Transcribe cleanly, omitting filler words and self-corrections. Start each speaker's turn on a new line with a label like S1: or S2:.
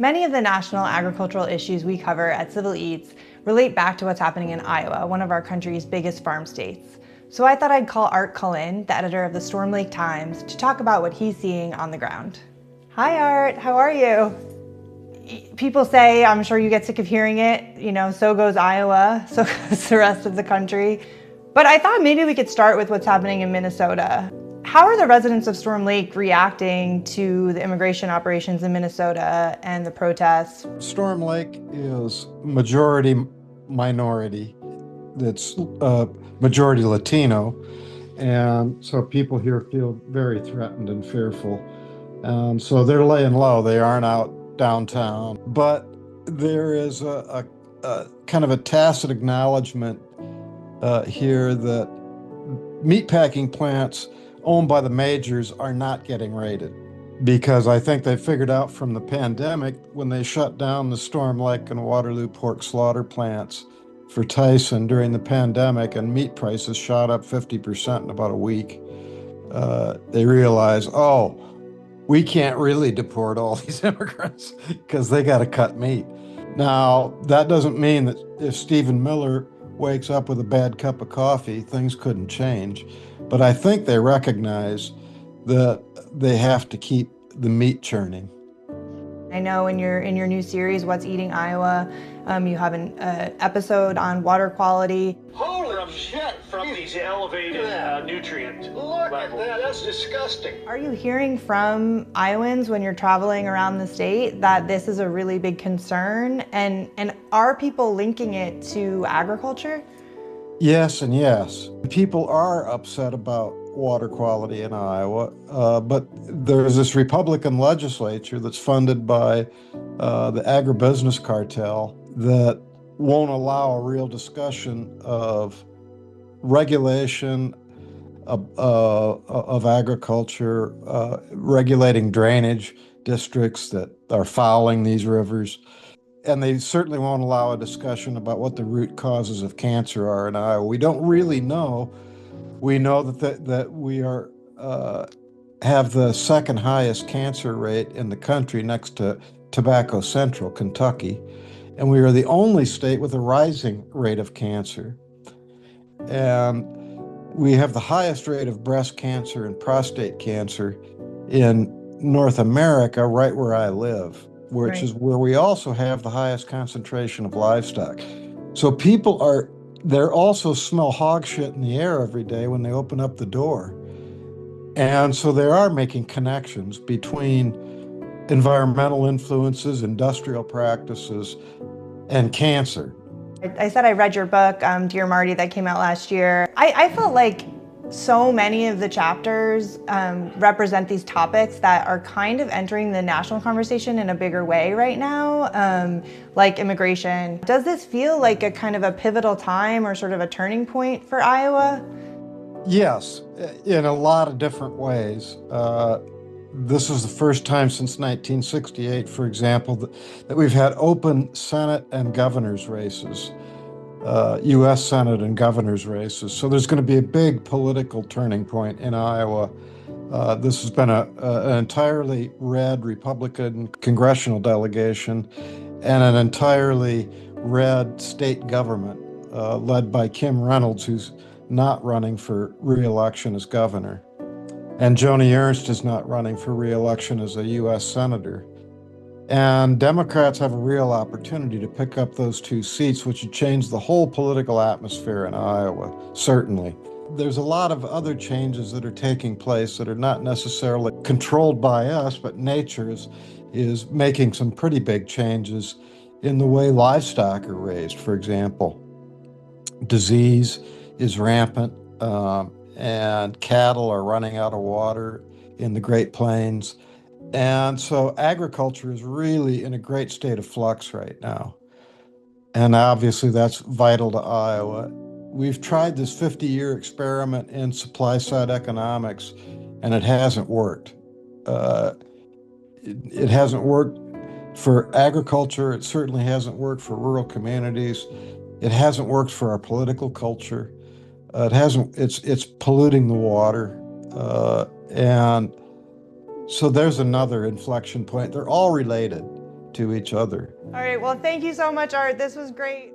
S1: Many of the national agricultural issues we cover at Civil Eats relate back to what's happening in Iowa, one of our country's biggest farm states. So I thought I'd call Art Cullen, the editor of the Storm Lake Times, to talk about what he's seeing on the ground. Hi Art, how are you? People say, I'm sure you get sick of hearing it, so goes Iowa, so goes the rest of the country. But I thought maybe we could start with what's happening in Minnesota. How are the residents of Storm Lake reacting to the immigration operations in Minnesota and the protests?
S2: Storm Lake is majority minority. It's majority Latino. And so people here feel very threatened and fearful. So they're laying low. They aren't out downtown. But there is a kind of a tacit acknowledgement here that meatpacking plants owned by the majors are not getting raided, because I think they figured out from the pandemic, when they shut down the Storm Lake and Waterloo pork slaughter plants for Tyson during the pandemic and meat prices shot up 50% in about a week, they realized, oh, we can't really deport all these immigrants because they got to cut meat. Now, that doesn't mean that if Stephen Miller wakes up with a bad cup of coffee, things couldn't change. But I think they recognize that they have to keep the meat churning.
S1: I know in your new series, What's Eating Iowa, you have an episode on water quality.
S3: Holy shit! From these elevated nutrient
S4: Look
S3: levels.
S4: at that, that's disgusting.
S1: Are you hearing from Iowans when you're traveling around the state that this is a really big concern? And are people linking it to agriculture?
S2: Yes and yes. People are upset about water quality in Iowa, but there's this Republican legislature that's funded by the agribusiness cartel that won't allow a real discussion of regulation of agriculture, regulating drainage districts that are fouling these rivers. And they certainly won't allow a discussion about what the root causes of cancer are in Iowa. We don't really know. We know that we are have the second highest cancer rate in the country, next to Tobacco Central, Kentucky, and we are the only state with a rising rate of cancer. And we have the highest rate of breast cancer and prostate cancer in North America, right where I live, which is where we also have the highest concentration of livestock. So they're also smell hog shit in the air every day when they open up the door. And so they are making connections between environmental influences, industrial practices, and cancer.
S1: I said I read your book, Dear Marty, that came out last year. I felt like so many of the chapters represent these topics that are kind of entering the national conversation in a bigger way right now, like immigration. Does this feel like a kind of a pivotal time or sort of a turning point for Iowa?
S2: Yes, in a lot of different ways. This is the first time since 1968, for example, that we've had open Senate and governor's races. U.S. Senate and governor's races. So there's going to be a big political turning point in Iowa. This has been an entirely red Republican congressional delegation and an entirely red state government led by Kim Reynolds, who's not running for re-election as governor. And Joni Ernst is not running for re-election as a U.S. Senator. And Democrats have a real opportunity to pick up those two seats, which would change the whole political atmosphere in Iowa, certainly. There's a lot of other changes that are taking place that are not necessarily controlled by us, but nature is making some pretty big changes in the way livestock are raised, for example. Disease is rampant, and cattle are running out of water in the Great Plains. And so agriculture is really in a great state of flux right now. And obviously that's vital to Iowa. We've tried this 50-year experiment in supply-side economics, and it hasn't worked. It hasn't worked for agriculture. It certainly hasn't worked for rural communities. It hasn't worked for our political culture. It's polluting the water. And so there's another inflection point. They're all related. to each other.
S1: All right, well, thank you so much, Art. This was great.